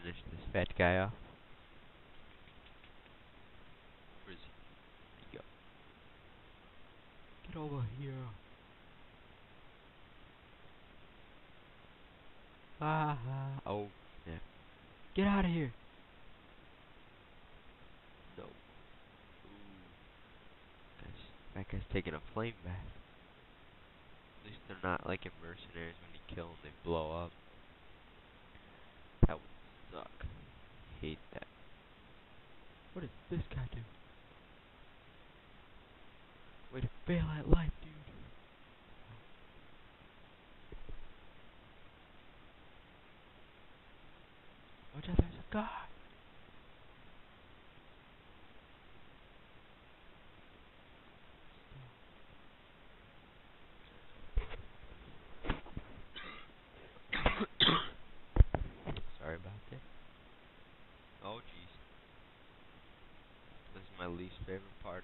finish this fat guy off. Where is he? There you go. Get over here. Ah, oh, yeah. Get out of here. No. Ooh. That guy's taking a flame bath. At least they're not like in Mercenaries when you kill them, they blow up. That would suck. Hate that. What does this guy do? Way to fail at life, dude. Watch out, there's a guy. Sorry about that. Oh, jeez. This is my least favorite part.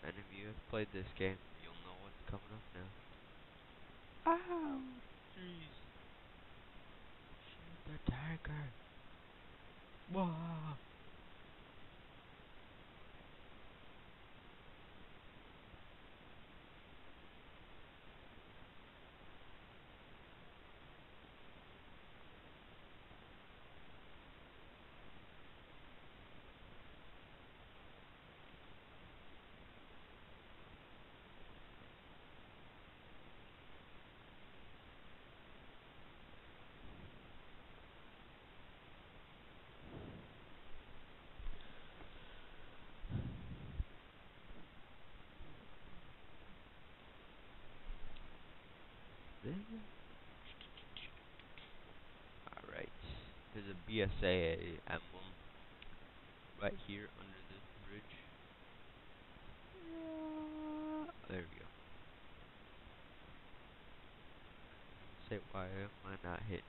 And if you have played this game, you'll know what's coming up now. Ow! Jeez. Shoot the tiger. Whoa! Alright. There's a BSAA emblem right here under this bridge. There we go. Say, why am I not hitting it?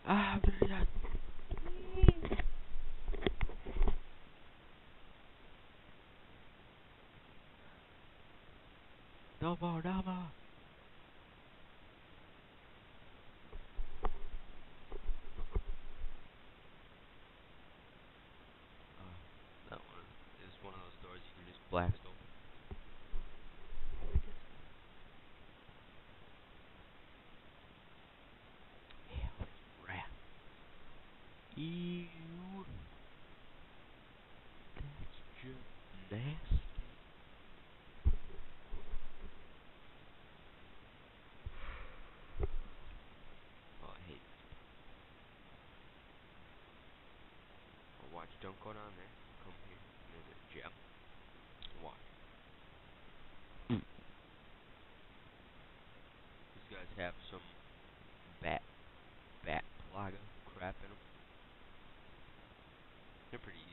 Ah, no more, no more. That one is one of those doors you can just blast open. Hell, rat. Ew. That's just nasty. Oh, I hate this. Oh, watch, don't go down there. Come here. There's a gem. Watch. These guys have some bat plaga crap in them. They're pretty easy.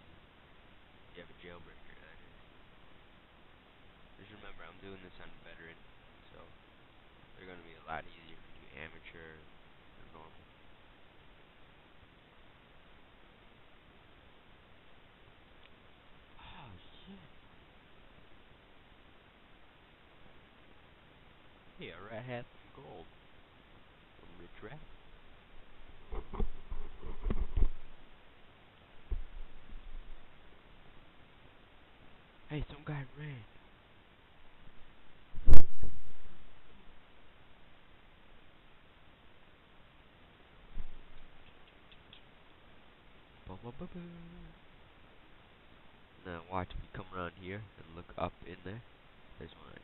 You have a jailbreaker, that is. Just remember, I'm doing this on veteran, so they're going to be a lot easier if you do amateur or normal. Oh, shit. Hey, a rat hat some gold. A rich rat. Hey, some guy ran. Now watch me come around here and look up in there. There's one right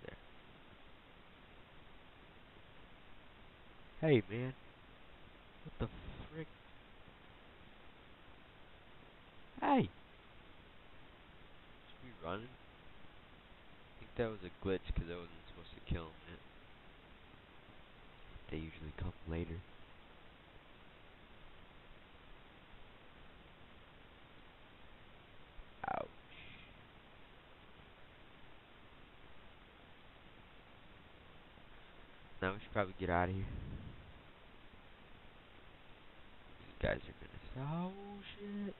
there. Hey, man. What the frick? Hey! Should we running? I think that was a glitch because I wasn't supposed to kill him yet. They usually come later. Ouch. Now we should probably get out of here. These guys are gonna... Oh, shit.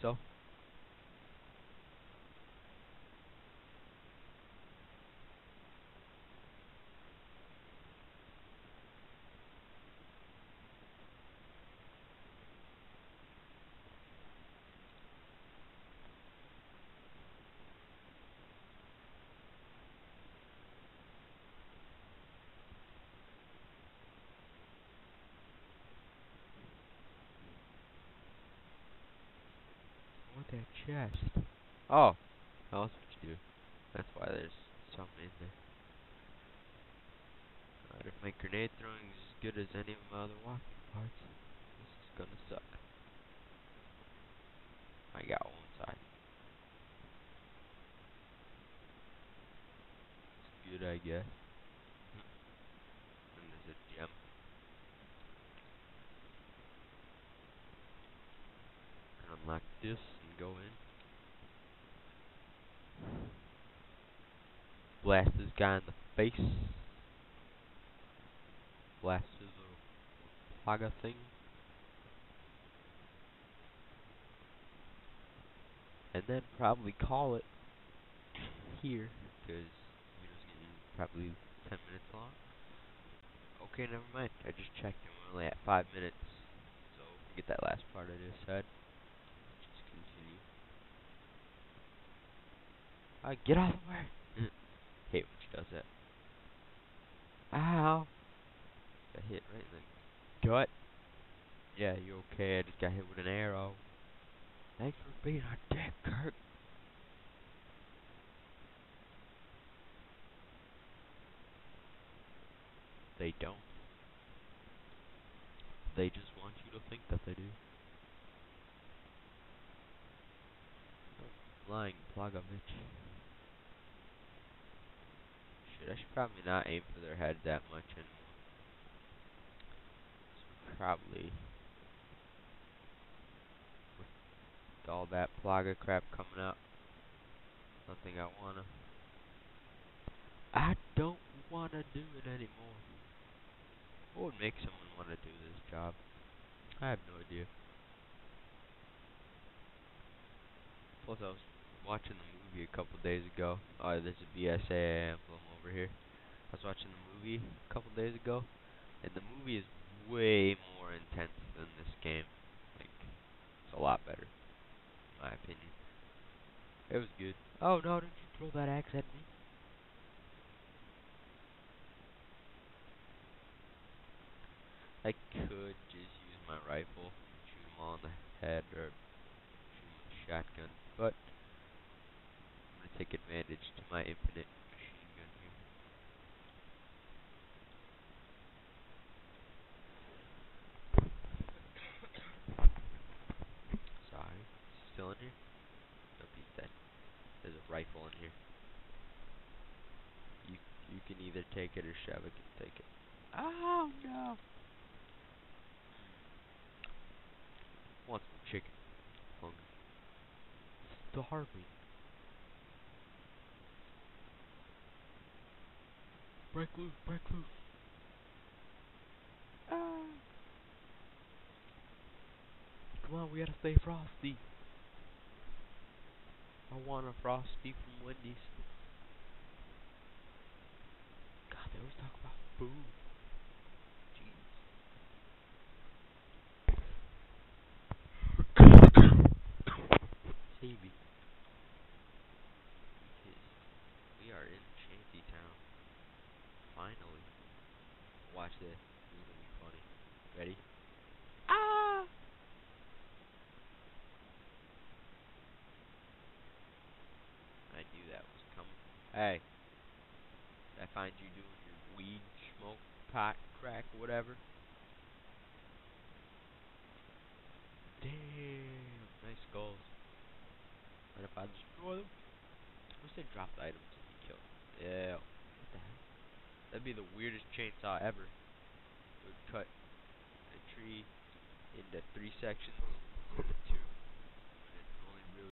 so. What that chest? Oh, that's what you do. That's why there's something in there. Alright, if my grenade throwing is as good as any of my other walking parts, this is gonna suck. I got one side. It's good, I guess. And there's a gem. Can unlock this and go in. Blast this guy in the face. Blast his little plaga thing. And then probably call it here, because video's getting probably 10 minutes long. Okay, never mind. I just checked and we're only at 5 minutes. So forget that last part I just said. Just continue. Get out of the way! Hate when she does that. Ow! Got hit right in the gut. Yeah, you okay? I just got hit with an arrow. Thanks for being a dick, Kirk. They don't. They just want you to think that they do. Lying Plagovich. Shit, I should probably not aim for their head that much anymore. So probably with all that Plaga crap coming out, nothing I don't wanna do it anymore. What would make someone wanna do this job? I have no idea. Plus, I was watching the movie a couple days ago. Oh, there's a BSAA emblem over here. I was watching the movie a couple days ago, and the movie is way more intense than this game. Like, it's a lot better, in my opinion. It was good. Oh no, didn't you throw that axe at me? I could just use my rifle, shoot them all in the head, or shoot them with a shotgun, but I'm gonna take advantage to my infinite machine gun here. Sorry, still in here? Nope, he's dead. There's a rifle in here. You can either take it or Sheva can take it. Oh no! Want some chicken? Hungry. Starving. Break loose! Break loose! Ah! Come on, we gotta stay frosty. I want a frosty from Wendy's. God, they always talk about food. Savvy. Because we are in Shantytown. Finally. Watch this. This is gonna be funny. Ready? Ah! I knew that was coming. Hey. I find you doing your weed, smoke, pot, crack, whatever. Damn. Nice skulls. And if I destroy them? I wish they dropped items if you kill them. Yeah. What the hell? That'd be the weirdest chainsaw ever. It would cut a tree into 3 sections.